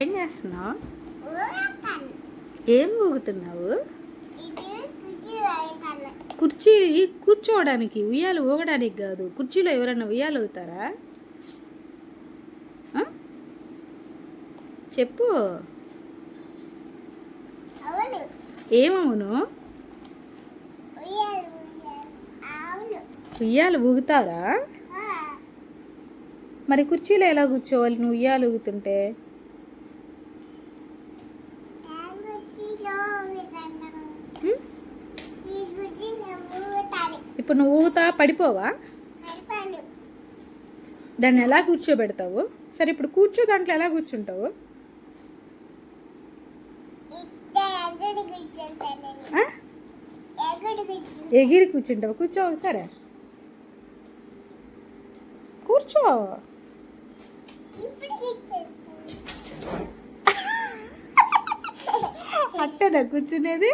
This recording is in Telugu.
ఏం చేస్తున్నావు? ఏం ఊగుతున్నావు? కుర్చీ కూర్చోవడానికి, ఉయ్యాలు ఊగడానికి కాదు. కుర్చీలో ఎవరైనా ఉయ్యాలు ఊగుతారా? చెప్పు. ఏమవును? ఉయ్యాలు ఊగుతారా? మరి కుర్చీలో ఎలా కూర్చోవాలి నువ్వు ఉయ్యాలు ఊగుతుంటే? ఇప్పుడు నువ్వు ఊగుతా పడిపోవా? దాన్ని ఎలా కూర్చోబెడతావు? సరే ఇప్పుడు కూర్చో, దాంట్లో ఎలా కూర్చుంటావు? ఎగిరి కూర్చుంటావు. కూర్చో ఒకసారి. కూర్చో. అట్టదా కూర్చునేది?